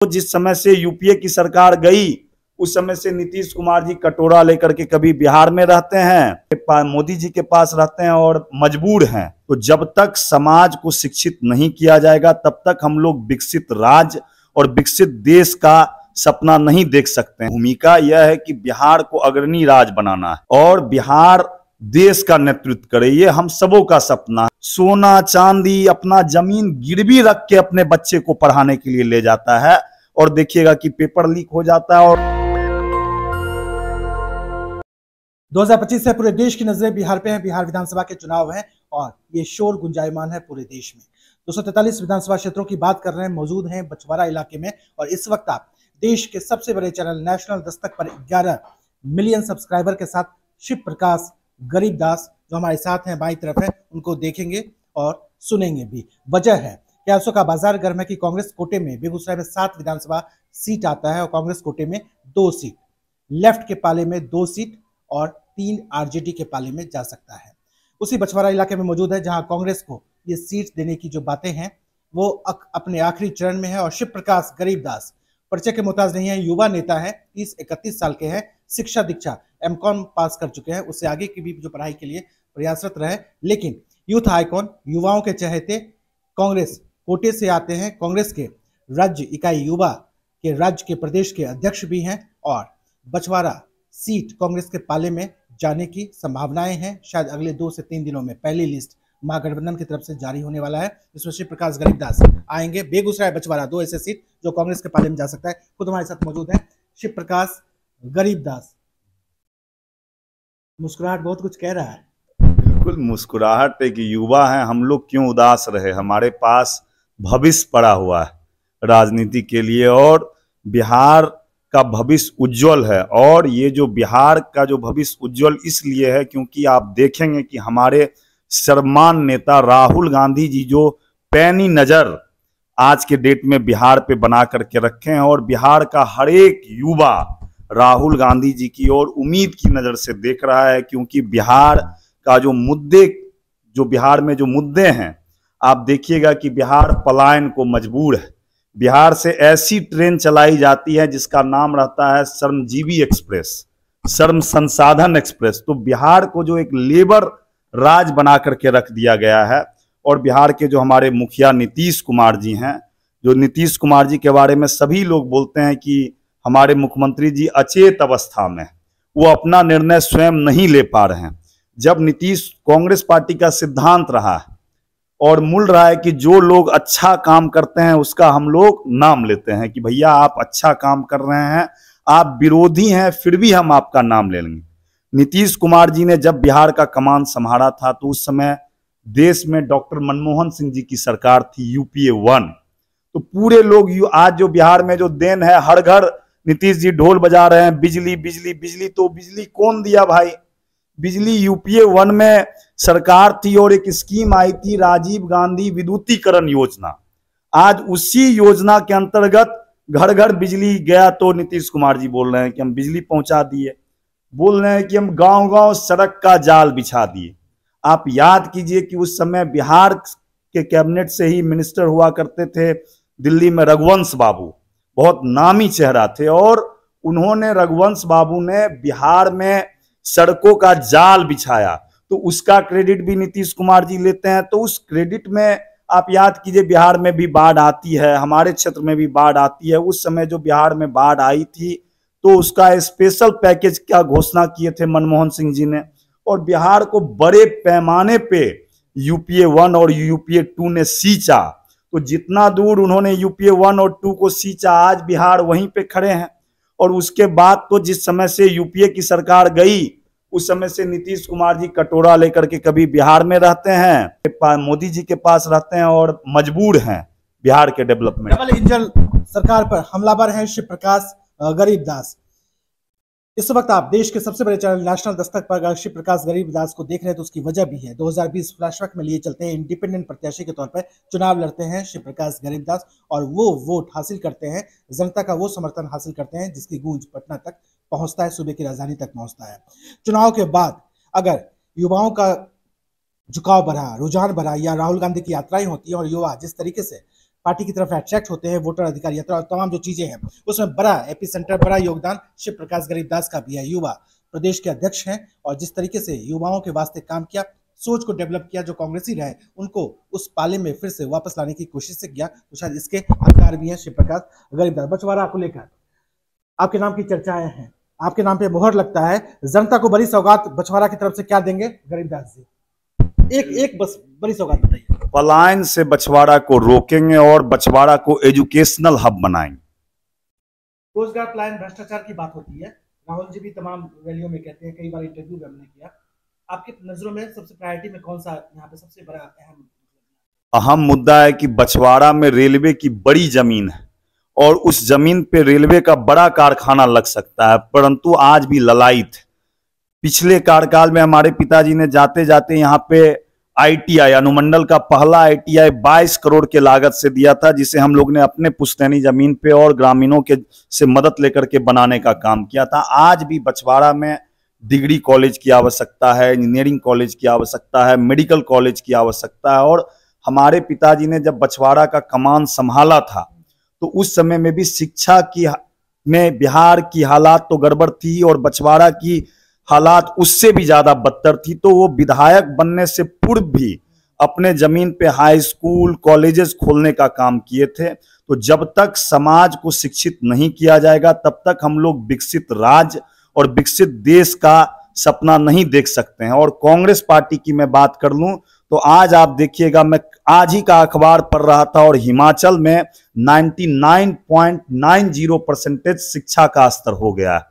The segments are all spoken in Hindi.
तो जिस समय से यूपीए की सरकार गई उस समय से नीतीश कुमार जी कटोरा लेकर के कभी बिहार में रहते हैं, मोदी जी के पास रहते हैं और मजबूर हैं। तो जब तक समाज को शिक्षित नहीं किया जाएगा तब तक हम लोग विकसित राज्य और विकसित देश का सपना नहीं देख सकते हैं। भूमिका यह है कि बिहार को अग्रणी राज्य बनाना है और बिहार देश का नेतृत्व करे, ये हम सबों का सपना है। सोना चांदी अपना जमीन गिरवी रख के अपने बच्चे को पढ़ाने के लिए ले जाता है और देखिएगा कि पेपर लीक हो जाता है। और 2025 से पूरे देश की नजरें बिहार पे हैं। बिहार विधानसभा के चुनाव हैं और ये शोर गुंजायमान है पूरे देश में। 243 विधानसभा क्षेत्रों की बात कर रहे हैं, मौजूद हैं बछवाड़ा इलाके में। और इस वक्त आप देश के सबसे बड़े चैनल नेशनल दस्तक पर 11 मिलियन सब्सक्राइबर के साथ शिव प्रकाश गरीबदास जो हमारे साथ हैं बाईं तरफ है, उनको देखेंगे और सुनेंगे भी। वजह है कि आंसू का बाजार गर्म है कि कांग्रेस कोटे में बेगूसराय में 7 विधानसभा सीट आता है और कांग्रेस कोटे में 2 सीट, लेफ्ट के पाले में 2 सीट और 3 आरजेडी के पाले में जा सकता है। उसी बछवाड़ा इलाके में मौजूद है जहां कांग्रेस को ये सीट देने की जो बातें हैं वो अपने आखिरी चरण में है। और शिव प्रकाश गरीबदास परिचय के मोहताज नहीं है, युवा नेता है, 30-31 साल के हैं, शिक्षा दीक्षा एमकॉम पास कर चुके हैं, उससे आगे की भी जो पढ़ाई के लिए प्रयासरत रहे। लेकिन यूथ आइकॉन, युवाओं के चहेते, कांग्रेस कोटे से आते हैं, कांग्रेस के राज्य इकाई युवा के राज्य के प्रदेश के अध्यक्ष भी हैं और बछवाड़ा सीट कांग्रेस के पाले में जाने की संभावनाएं हैं। शायद अगले 2 से 3 दिनों में पहली लिस्ट महागठबंधन की तरफ से जारी होने वाला है, जिसमें शिव प्रकाश गरीबदास आएंगे। बेगूसराय बछवाड़ा 2 ऐसे सीट जो कांग्रेस के पाले में जा सकता है। खुद हमारे साथ मौजूद है शिव प्रकाश गरीबदास। मुस्कुराहट बहुत कुछ कह रहा है। बिल्कुल मुस्कुराहट है कि युवा हैं हम लोग, क्यों उदास रहे, हमारे पास भविष्य पड़ा हुआ है राजनीति के लिए और बिहार का भविष्य उज्जवल है। और ये जो बिहार का जो भविष्य उज्जवल इसलिए है क्योंकि आप देखेंगे कि हमारे सर्वमान्य नेता राहुल गांधी जी जो पैनी नजर आज के डेट में बिहार पे बना करके रखे हैं और बिहार का हर एक युवा राहुल गांधी जी की ओर उम्मीद की नजर से देख रहा है। क्योंकि बिहार का जो मुद्दे, जो बिहार में जो मुद्दे हैं, आप देखिएगा कि बिहार पलायन को मजबूर है। बिहार से ऐसी ट्रेन चलाई जाती है जिसका नाम रहता है श्रमजीवी एक्सप्रेस, श्रम संसाधन एक्सप्रेस। तो बिहार को जो एक लेबर राज बना करके रख दिया गया है। और बिहार के जो हमारे मुखिया नीतीश कुमार जी हैं, जो नीतीश कुमार जी के बारे में सभी लोग बोलते हैं कि हमारे मुख्यमंत्री जी अचेत अवस्था में, वो अपना निर्णय स्वयं नहीं ले पा रहे हैं। जब नीतीश कांग्रेस पार्टी का सिद्धांत रहा है और मूल रहा है कि जो लोग अच्छा काम करते हैं उसका हम लोग नाम लेते हैं कि भैया आप अच्छा काम कर रहे हैं, आप विरोधी हैं फिर भी हम आपका नाम ले लेंगे। नीतीश कुमार जी ने जब बिहार का कमान संभाला था तो उस समय देश में डॉक्टर मनमोहन सिंह जी की सरकार थी, यूपीए 1। तो पूरे लोग आज जो बिहार में जो देन है, हर घर नीतीश जी ढोल बजा रहे हैं, बिजली बिजली बिजली। तो बिजली कौन दिया भाई? बिजली यूपीए 1 में सरकार थी और एक स्कीम आई थी राजीव गांधी विद्युतीकरण योजना। आज उसी योजना के अंतर्गत घर घर बिजली गया तो नीतीश कुमार जी बोल रहे हैं कि हम बिजली पहुंचा दिए, बोल रहे हैं कि हम गांव गांव सड़क का जाल बिछा दिए। आप याद कीजिए कि उस समय बिहार के कैबिनेट से ही मिनिस्टर हुआ करते थे दिल्ली में रघुवंश बाबू, बहुत नामी चेहरा थे और उन्होंने, रघुवंश बाबू ने बिहार में सड़कों का जाल बिछाया। तो उसका क्रेडिट भी नीतीश कुमार जी लेते हैं। तो उस क्रेडिट में आप याद कीजिए बिहार में भी बाढ़ आती है, हमारे क्षेत्र में भी बाढ़ आती है। उस समय जो बिहार में बाढ़ आई थी तो उसका स्पेशल पैकेज का घोषणा किए थे मनमोहन सिंह जी ने और बिहार को बड़े पैमाने पे यूपीए 1 और यूपीए 2 ने सींचा। तो जितना दूर उन्होंने यूपीए 1 और 2 को सींचा, आज बिहार वहीं पे खड़े हैं। और उसके बाद तो जिस समय से यूपीए की सरकार गई उस समय से नीतीश कुमार जी कटोरा लेकर के कभी बिहार में रहते हैं, मोदी जी के पास रहते हैं और मजबूर हैं बिहार के डेवलपमेंट। डबल इंजन सरकार पर हमलावर हैं शिव प्रकाश गरीबदास। इस वक्त आप देश के सबसे बड़े चैनल नेशनल दस्तक पर अगर शिव प्रकाश गरीबदास को देख रहे हैं तो उसकी वजह भी है। 2020 फ्लैशबैक में लिए चलते हैं, इंडिपेंडेंट प्रत्याशी के तौर पर चुनाव लड़ते हैं शिव प्रकाश गरीबदास और वो वोट हासिल करते हैं, जनता का वो समर्थन हासिल करते हैं जिसकी गूंज पटना तक पहुंचता है, सूबे की राजधानी तक पहुंचता है। चुनाव के बाद अगर युवाओं का झुकाव बढ़ा, रुझान बढ़ा या राहुल गांधी की यात्राएं होती है और युवा जिस तरीके से पार्टी की तरफ अट्रैक्ट होते हैं, वोटर अधिकार यात्रा और तमाम जो चीजें हैं, उसमें बड़ा एपीसेंटर, बड़ा योगदान शिव प्रकाश गरीबदास का भी है। युवा प्रदेश के अध्यक्ष हैं और जिस तरीके से युवाओं के वास्ते काम किया, सोच को डेवलप किया, जो कांग्रेसी रहे उनको उस पाले में फिर से वापस लाने की कोशिश से किया, तो शायद इसके हकदार भी हैं शिव प्रकाश गरीबदास। बछवाड़ा को लेकर आपके नाम की चर्चाएं हैं, आपके नाम पे मोहर लगता है, जनता को बड़ी सौगात बछवाड़ा की तरफ से क्या देंगे गरीबदास जी? एक बस बड़ी सौगात बताइए। पलायन से बछवाड़ा को रोकेंगे और बछवाड़ा को एजुकेशनल हब बनाएंगे। रोजगार पलायन भ्रष्टाचार की बात होती है, राहुल जी भी तमाम रैलियों में कहते हैं, कई बार इंटरव्यू में हमने किया। आपकी नजरों में सबसे प्रायोरिटी में कौन सा यहाँ पे सबसे बड़ा अहम मुद्दा है कि बछवाड़ा में रेलवे की बड़ी जमीन है और उस जमीन पे रेलवे का बड़ा कारखाना लग सकता है, परंतु आज भी ललायित है। पिछले कार्यकाल में हमारे पिताजी ने जाते जाते यहाँ पे आईटीआई, अनुमंडल का पहला आईटीआई 22 करोड़ के लागत से दिया था, जिसे हम लोग ने अपने पुश्तैनी जमीन पे और ग्रामीणों के से मदद लेकर के बनाने का काम किया था। आज भी बछवाड़ा में डिग्री कॉलेज की आवश्यकता है, इंजीनियरिंग कॉलेज की आवश्यकता है, मेडिकल कॉलेज की आवश्यकता है। और हमारे पिताजी ने जब बछवाड़ा का कमान संभाला था तो उस समय में भी शिक्षा की में बिहार की हालात तो गड़बड़ थी और बछवाड़ा की हालात उससे भी ज्यादा बदतर थी। तो वो विधायक बनने से पूर्व भी अपने जमीन पे हाई स्कूल कॉलेजेस खोलने का काम किए थे। तो जब तक समाज को शिक्षित नहीं किया जाएगा तब तक हम लोग विकसित राज्य और विकसित देश का सपना नहीं देख सकते हैं। और कांग्रेस पार्टी की मैं बात कर लूं तो आज आप देखिएगा, मैं आज ही का अखबार पढ़ रहा था और हिमाचल में 99.90% शिक्षा का स्तर हो गया है।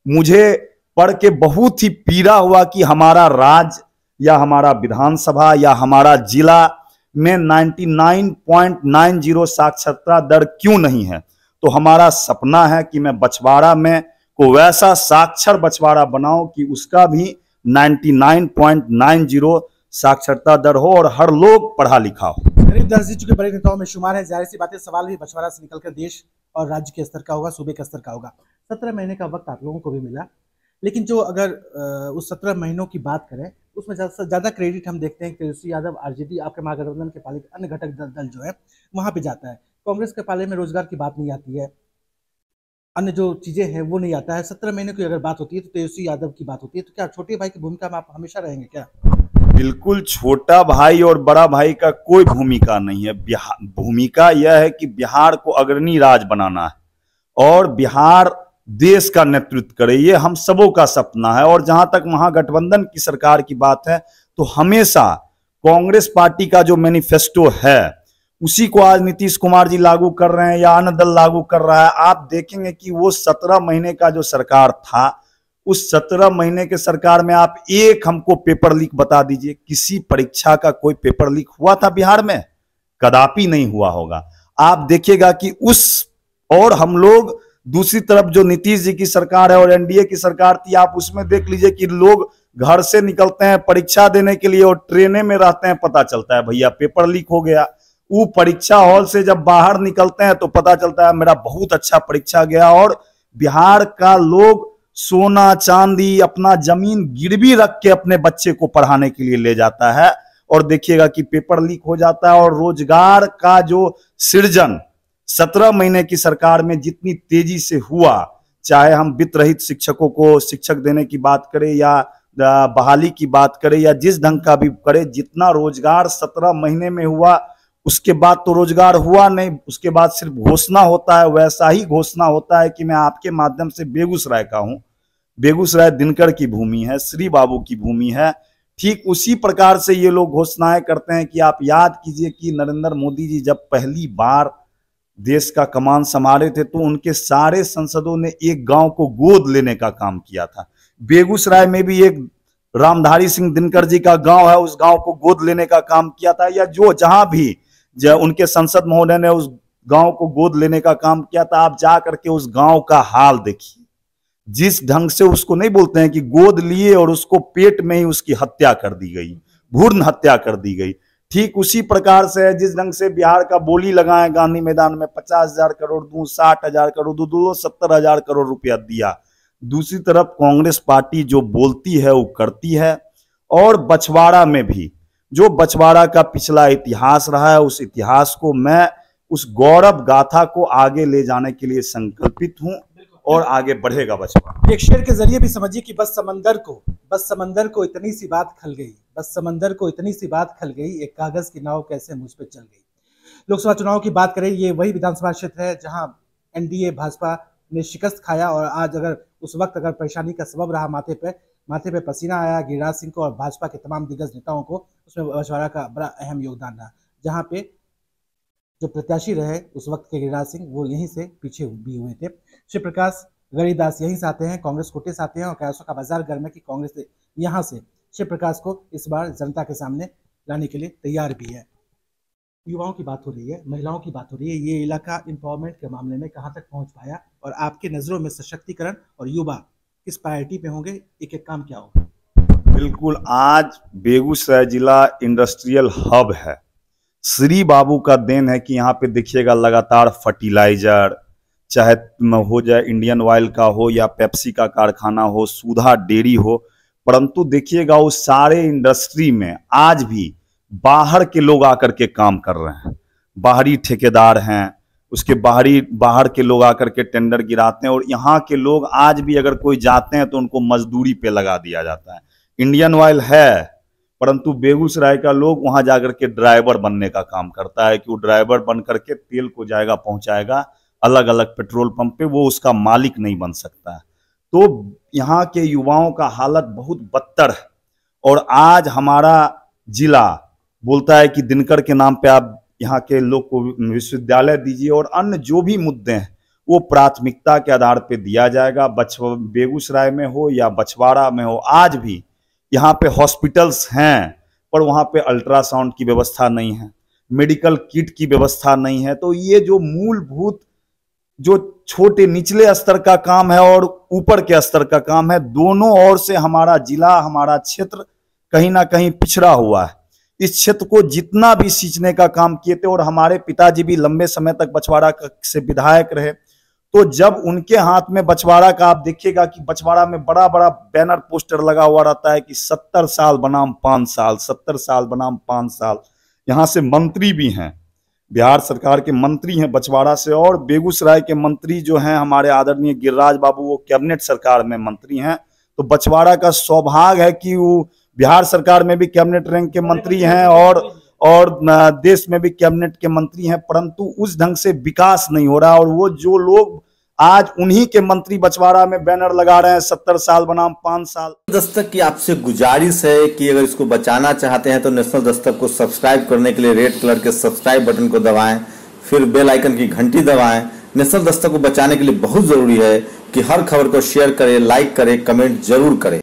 मुझे पढ़ के बहुत ही पीड़ा हुआ कि हमारा राज्य या हमारा विधानसभा या हमारा जिला में 99.90 साक्षरता दर क्यों नहीं है। तो हमारा सपना है कि मैं बछवाड़ा में को वैसा साक्षर बछवाड़ा बनाऊं कि उसका भी 99.90 साक्षरता दर हो और हर लोग पढ़ा लिखा हो। गरीबदास जी चूंकि बड़े नेताओं में शुमार है, जाहिर सी बात है, सवाल भी बछवाड़ा से निकलकर देश और राज्य के स्तर का होगा, सूबे के स्तर का होगा। 17 महीने का वक्त आप लोगों को भी मिला, लेकिन जो अगर उस 17 महीनों की बात करें उसमें ज्यादा क्रेडिट हम देखते हैं तेजस्वी यादव, आरजेडी, आपके महागठबंधन के पाले अन्य घटक दल जो है वहां पे जाता है। कांग्रेस के पाले में रोजगार की बात नहीं आती है, अन्य जो चीजें हैं वो नहीं आता है। 17 महीने की अगर बात होती है तो तेजस्वी यादव की बात होती है। तो क्या छोटे भाई की भूमिका में आप हमेशा रहेंगे क्या? बिल्कुल, छोटा भाई और बड़ा भाई का कोई भूमिका नहीं है। भूमिका यह है कि बिहार को अग्रणी राज्य बनाना है और बिहार देश का नेतृत्व करे, ये हम सबों का सपना है। और जहां तक महागठबंधन की सरकार की बात है तो हमेशा कांग्रेस पार्टी का जो मैनिफेस्टो है उसी को आज नीतीश कुमार जी लागू कर रहे हैं या अन्य दल लागू कर रहा है। आप देखेंगे कि वो 17 महीने का जो सरकार था, उस 17 महीने के सरकार में आप एक हमको पेपर लीक बता दीजिए, किसी परीक्षा का कोई पेपर लीक हुआ था बिहार में? कदापि नहीं हुआ होगा। आप देखिएगा कि उस और हम लोग दूसरी तरफ जो नीतीश जी की सरकार है और एनडीए की सरकार थी, आप उसमें देख लीजिए कि लोग घर से निकलते हैं परीक्षा देने के लिए और ट्रेने में रहते हैं, पता चलता है भैया पेपर लीक हो गया। वो परीक्षा हॉल से जब बाहर निकलते हैं तो पता चलता है मेरा बहुत अच्छा परीक्षा गया। और बिहार का लोग सोना चांदी अपना जमीन गिरवी रख के अपने बच्चे को पढ़ाने के लिए ले जाता है और देखिएगा कि पेपर लीक हो जाता है। और रोजगार का जो सृजन 17 महीने की सरकार में जितनी तेजी से हुआ, चाहे हम वित्त रहित शिक्षकों को शिक्षक देने की बात करें या बहाली की बात करें या जिस ढंग का भी करें, जितना रोजगार 17 महीने में हुआ उसके बाद तो रोजगार हुआ नहीं। उसके बाद सिर्फ घोषणा होता है। वैसा ही घोषणा होता है कि मैं आपके माध्यम से बेगूसराय का हूं, बेगूसराय दिनकर की भूमि है, श्री बाबू की भूमि है। ठीक उसी प्रकार से ये लोग घोषणाएं करते हैं कि आप याद कीजिए कि नरेंद्र मोदी जी जब पहली बार देश का कमान संभाले थे तो उनके सारे सांसदों ने एक गांव को गोद लेने का काम किया था। बेगूसराय में भी एक रामधारी सिंह दिनकर जी का गांव है, उस गांव को गोद लेने का काम किया था। या जो जहां भी उनके संसद महोदय ने उस गांव को गोद लेने का काम किया था, आप जा करके उस गांव का हाल देखिए। जिस ढंग से उसको नहीं बोलते हैं कि गोद लिए और उसको पेट में ही उसकी हत्या कर दी गई, भ्रूण हत्या कर दी गई, ठीक उसी प्रकार से जिस ढंग से बिहार का बोली लगाए गांधी मैदान में 50,000 करोड़ दूं, 60,000 करोड़ दूं, 70,000 करोड़ रुपया दिया। दूसरी तरफ कांग्रेस पार्टी जो बोलती है वो करती है। और बछवाड़ा में भी जो बछवाड़ा का पिछला इतिहास रहा है, उस इतिहास को मैं उस गौरव गाथा को आगे ले जाने के लिए संकल्पित हूं और आगे बढ़ेगा बचपा। एक शेर के जरिए भी समझिए कि बस समंदर को इतनी सी बात खल गई, बस समंदर को इतनी सी बात खल गई, एक कागज की नाव कैसे मुझ पे चल गई। लोकसभा चुनाव की बात करें, ये वही विधानसभा क्षेत्र है जहां एनडीए भाजपा ने शिकस्त खाया और आज अगर उस वक्त अगर परेशानी का सबब रहा माथे पे पसीना आया गिरिराज सिंह को और भाजपा के तमाम दिग्गज नेताओं को, उसमें बछवाड़ा का बड़ा अहम योगदान रहा। जहां पे जो प्रत्याशी रहे उस वक्त के गिरिराज सिंह, वो यहीं से पीछे भी हुए थे। शिव प्रकाश गरीदास यहीं से आते हैं, कांग्रेस कोटे से आते हैं और कैसों का बाजार गर्म है कि कांग्रेस यहाँ से शिव प्रकाश को इस बार जनता के सामने लाने के लिए तैयार भी है। युवाओं की बात हो रही है, महिलाओं की बात हो रही है, ये इलाका एम्पावरमेंट के मामले में कहाँ तक पहुँच पाया और आपकी नज़रों में सशक्तिकरण और युवा किस प्रायोरिटी पे होंगे, एक एक काम क्या होगा? बिल्कुल, आज बेगूसराय जिला इंडस्ट्रियल हब है। श्री बाबू का देन है कि यहाँ पे देखिएगा लगातार फर्टिलाइजर, चाहे हो जाए इंडियन ऑयल का हो या पेप्सी का कारखाना हो, सुधा डेयरी हो, परंतु देखिएगा उस सारे इंडस्ट्री में आज भी बाहर के लोग आकर के काम कर रहे हैं। बाहरी ठेकेदार हैं, उसके बाहर के लोग आकर के टेंडर गिराते हैं और यहाँ के लोग आज भी अगर कोई जाते हैं तो उनको मजदूरी पे लगा दिया जाता है। इंडियन ऑयल है, परंतु बेगूसराय का लोग वहां जाकर के ड्राइवर बनने का काम करता है कि वो ड्राइवर बन करके तेल को जाएगा पहुंचाएगा अलग अलग पेट्रोल पंप पे, वो उसका मालिक नहीं बन सकता है। तो यहाँ के युवाओं का हालत बहुत बदतर है और आज हमारा जिला बोलता है कि दिनकर के नाम पे आप यहाँ के लोग को विश्वविद्यालय दीजिए और अन्य जो भी मुद्दे हैं वो प्राथमिकता के आधार पे दिया जाएगा। बेगूसराय में हो या बछवाड़ा में हो, आज भी यहाँ पे हॉस्पिटल्स हैं पर वहाँ पे अल्ट्रासाउंड की व्यवस्था नहीं है, मेडिकल किट की व्यवस्था नहीं है। तो ये जो मूलभूत जो छोटे निचले स्तर का काम है और ऊपर के स्तर का काम है, दोनों ओर से हमारा जिला, हमारा क्षेत्र कहीं ना कहीं पिछड़ा हुआ है। इस क्षेत्र को जितना भी सींचने का काम किए थे और हमारे पिताजी भी लंबे समय तक बछवाड़ा से विधायक रहे, तो जब उनके हाथ में बछवाड़ा का, आप देखिएगा कि बछवाड़ा में बड़ा बड़ा बैनर पोस्टर लगा हुआ रहता है कि 70 साल बनाम 5 साल, 70 साल बनाम 5 साल। यहाँ से मंत्री भी हैं, बिहार सरकार के मंत्री हैं बछवाड़ा से, और बेगूसराय के मंत्री जो हैं हमारे आदरणीय गिरिराज बाबू, वो कैबिनेट सरकार में मंत्री हैं। तो बछवाड़ा का सौभाग्य है कि वो बिहार सरकार में भी कैबिनेट रैंक के मंत्री हैं और देश में भी कैबिनेट के मंत्री हैं, परंतु उस ढंग से विकास नहीं हो रहा। और वो जो लोग आज उन्हीं के मंत्री बछवाड़ा में बैनर लगा रहे हैं 70 साल बनाम 5 साल। दस्तक की आपसे गुजारिश है कि अगर इसको बचाना चाहते हैं तो नेशनल दस्तक को सब्सक्राइब करने के लिए रेड कलर के सब्सक्राइब बटन को दबाएं, फिर बेल आइकन की घंटी दबाएं। नेशनल दस्तक को बचाने के लिए बहुत जरूरी है कि हर खबर को शेयर करें, लाइक करें, कमेंट जरूर करें।